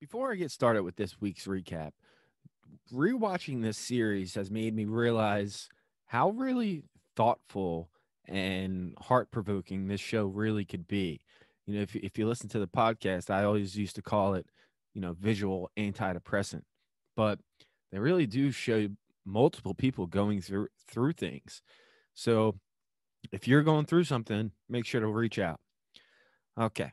Before I get started with this week's recap, rewatching this series has made me realize how really thoughtful and heart provoking this show really could be. If you listen to the podcast, I always used to call it, visual antidepressant, but they really do show multiple people going through things. So if you're going through something, make sure to reach out. Okay.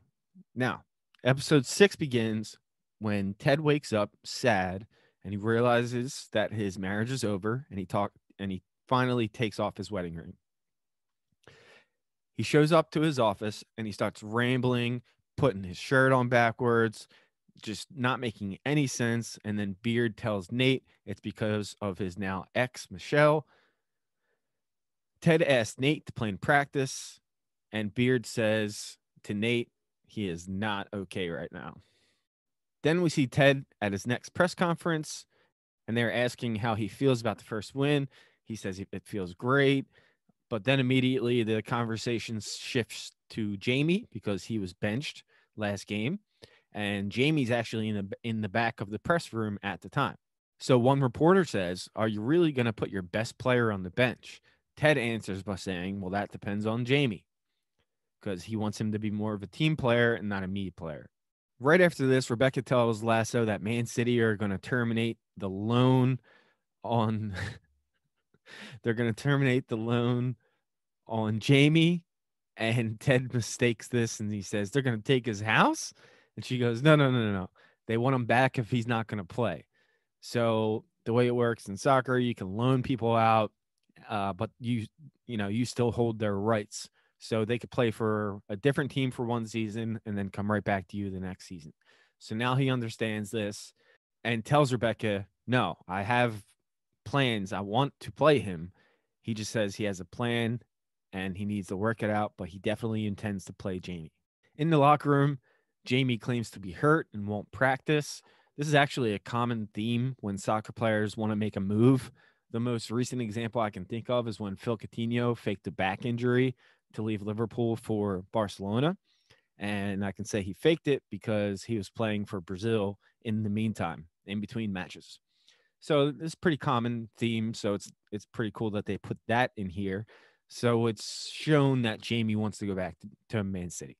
Now, episode 6 begins when Ted wakes up sad and he realizes that his marriage is over and he finally takes off his wedding ring. He shows up to his office and he starts rambling, putting his shirt on backwards, just not making any sense. And then Beard tells Nate it's because of his now ex, Michelle. Ted asks Nate to play in practice, and Beard says to Nate he is not okay right now. Then we see Ted at his next press conference, and they're asking how he feels about the first win. He says it feels great, but then immediately the conversation shifts to Jamie because he was benched last game, and Jamie's actually in the back of the press room at the time. So one reporter says, "Are you really going to put your best player on the bench?" Ted answers by saying, "Well, that depends on Jamie," because he wants him to be more of a team player and not a me player. Right after this, Rebecca tells Lasso that Man City are going to terminate the loan on they're going to terminate the loan on Jamie, and Ted mistakes this and he says they're going to take his house, and she goes, "No, no, no, no, no. They want him back if he's not going to play." So the way it works in soccer, you can loan people out, but you still hold their rights. So they could play for a different team for one season and then come right back to you the next season. So now he understands this and tells Rebecca, "No, I have plans. I want to play him." He just says he has a plan and he needs to work it out, but he definitely intends to play Jamie. In the locker room, Jamie claims to be hurt and won't practice. This is actually a common theme when soccer players want to make a move. The most recent example I can think of is when Phil Coutinho faked a back injury to leave Liverpool for Barcelona. And I can say he faked it because he was playing for Brazil in the meantime, in between matches. So it's pretty common theme. So it's pretty cool that they put that in here. So it's shown that Jamie wants to go back to Man City.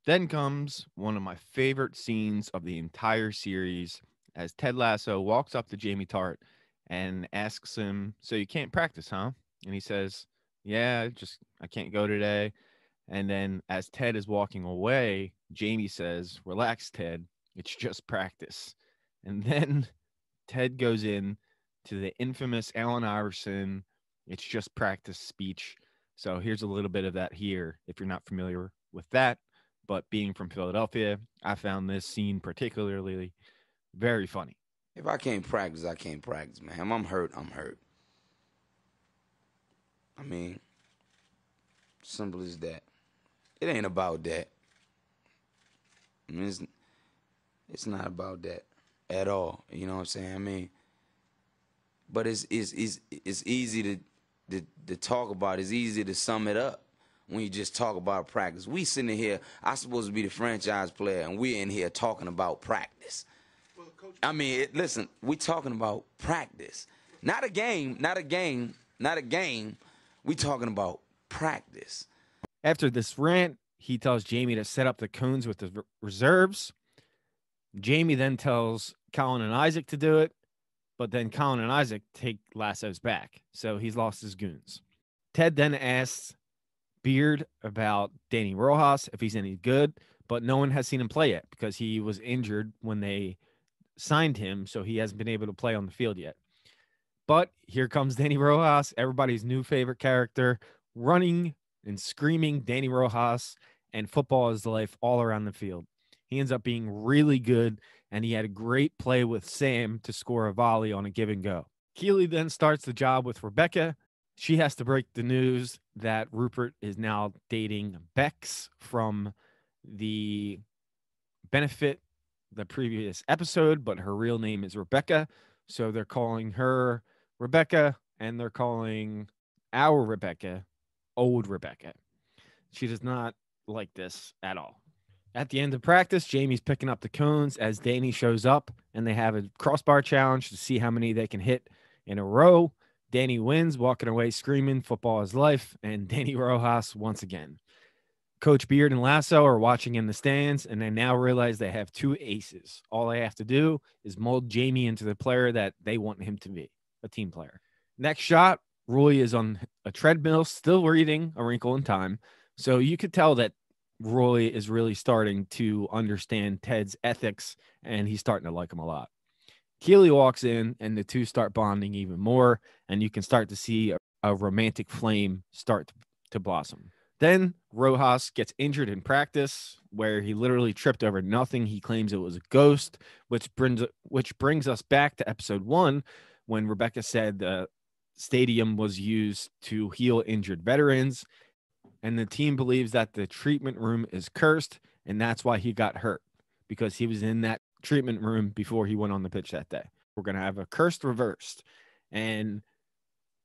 Then comes one of my favorite scenes of the entire series as Ted Lasso walks up to Jamie Tart and asks him, "So you can't practice, huh?" And he says, "Yeah, just I can't go today." And then as Ted is walking away, Jamie says, "Relax, Ted. It's just practice." And then Ted goes in to the infamous Allen Iverson, "It's just practice" speech. So here's a little bit of that here if you're not familiar with that. But being from Philadelphia, I found this scene particularly very funny. If I can't practice, I can't practice, man. If I'm hurt, I'm hurt. I mean, simple as that. It ain't about that. I mean, it's not about that at all. You know what I'm saying? I mean, but it's easy to talk about. It's easy to sum it up when you just talk about practice. We sitting here, I supposed to be the franchise player, and we're in here talking about practice. I mean, listen, we talking about practice, not a game, not a game, not a game. We talking about practice. After this rant, he tells Jamie to set up the cones with the reserves. Jamie then tells Colin and Isaac to do it, but then Colin and Isaac take Lasso's back, so he's lost his goons. Ted then asks Beard about Danny Rojas, if he's any good, but no one has seen him play yet because he was injured when they signed him, so he hasn't been able to play on the field yet. But here comes Danny Rojas, everybody's new favorite character, running and screaming Danny Rojas, and football is life all around the field. He ends up being really good, and he had a great play with Sam to score a volley on a give and go. Keeley then starts the job with Rebecca. She has to break the news that Rupert is now dating Bex from the benefit the previous episode, but her real name is Rebecca. So they're calling her Rebecca, and they're calling our Rebecca old Rebecca. She does not like this at all. At the end of practice, Jamie's picking up the cones as Danny shows up, and they have a crossbar challenge to see how many they can hit in a row. Danny wins, walking away screaming, "Football is life," and Danny Rojas once again. Coach Beard and Lasso are watching in the stands, and they now realize they have two aces. All they have to do is mold Jamie into the player that they want him to be, a team player. Next shot, Roy is on a treadmill, still reading A Wrinkle in Time. So you could tell that Roy is really starting to understand Ted's ethics, and he's starting to like him a lot. Keely walks in, and the two start bonding even more, and you can start to see a romantic flame start to blossom. Then Rojas gets injured in practice, where he literally tripped over nothing. He claims it was a ghost, which brings us back to episode 1, when Rebecca said the stadium was used to heal injured veterans, and the team believes that the treatment room is cursed, and that's why he got hurt, because he was in that treatment room before he went on the pitch that day. We're going to have a cursed reversed. And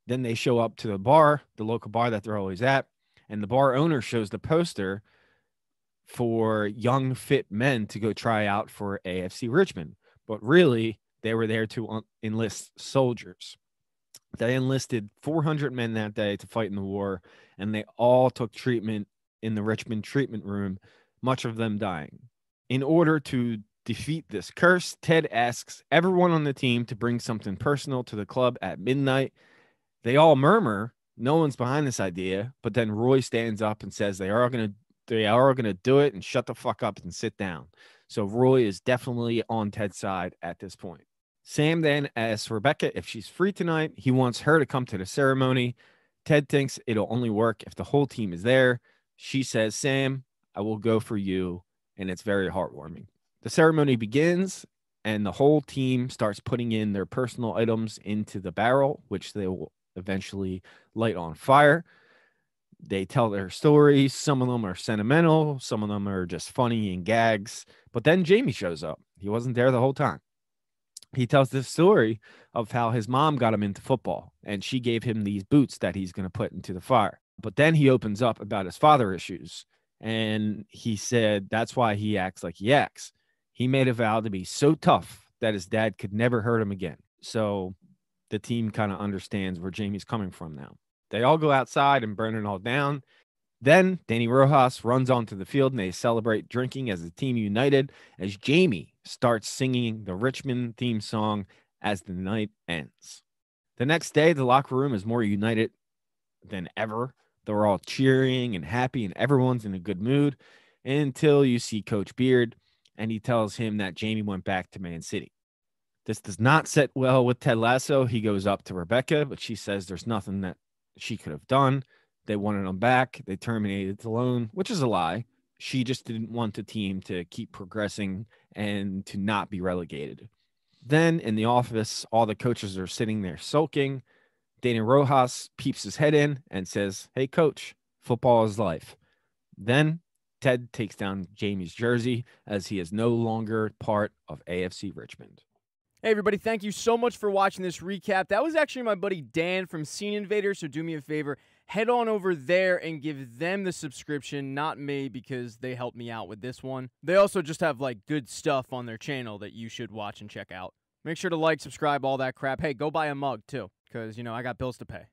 then they show up to the bar, the local bar that they're always at, and the bar owner shows the poster for young, fit men to go try out for AFC Richmond. But really, they were there to enlist soldiers. They enlisted 400 men that day to fight in the war, and they all took treatment in the Richmond treatment room, much of them dying. In order to defeat this curse, Ted asks everyone on the team to bring something personal to the club at midnight. They all murmur. No one's behind this idea, but then Roy stands up and says they are going to do it, and shut the fuck up and sit down. So Roy is definitely on Ted's side at this point. Sam then asks Rebecca if she's free tonight. He wants her to come to the ceremony. Ted thinks it'll only work if the whole team is there. She says, "Sam, I will go for you," and it's very heartwarming. The ceremony begins, and the whole team starts putting in their personal items into the barrel, which they will eventually light on fire. They tell their stories. Some of them are sentimental. Some of them are just funny and gags. But then Jamie shows up. He wasn't there the whole time. He tells this story of how his mom got him into football, and she gave him these boots that he's going to put into the fire. But then he opens up about his father issues, and he said that's why he acts like he acts. He made a vow to be so tough that his dad could never hurt him again. So the team kind of understands where Jamie's coming from now. They all go outside and burn it all down. Then Danny Rojas runs onto the field, and they celebrate drinking as the team united, as Jamie starts singing the Richmond theme song as the night ends. The next day, the locker room is more united than ever. They're all cheering and happy, and everyone's in a good mood until you see Coach Beard, and he tells him that Jamie went back to Man City. This does not sit well with Ted Lasso. He goes up to Rebecca, but she says there's nothing that she could have done. They wanted him back. They terminated the loan, which is a lie. She just didn't want the team to keep progressing and to not be relegated. Then in the office, all the coaches are sitting there sulking. Danny Rojas peeps his head in and says, "Hey, coach, football is life." Then Ted takes down Jamie's jersey as he is no longer part of AFC Richmond. Hey, everybody, thank you so much for watching this recap. That was actually my buddy Dan from Scene Invader, so do me a favor. Head on over there and give them the subscription, not me, because they helped me out with this one. They also just have, good stuff on their channel that you should watch and check out. Make sure to like, subscribe, all that crap. Hey, go buy a mug, too, because, I got bills to pay.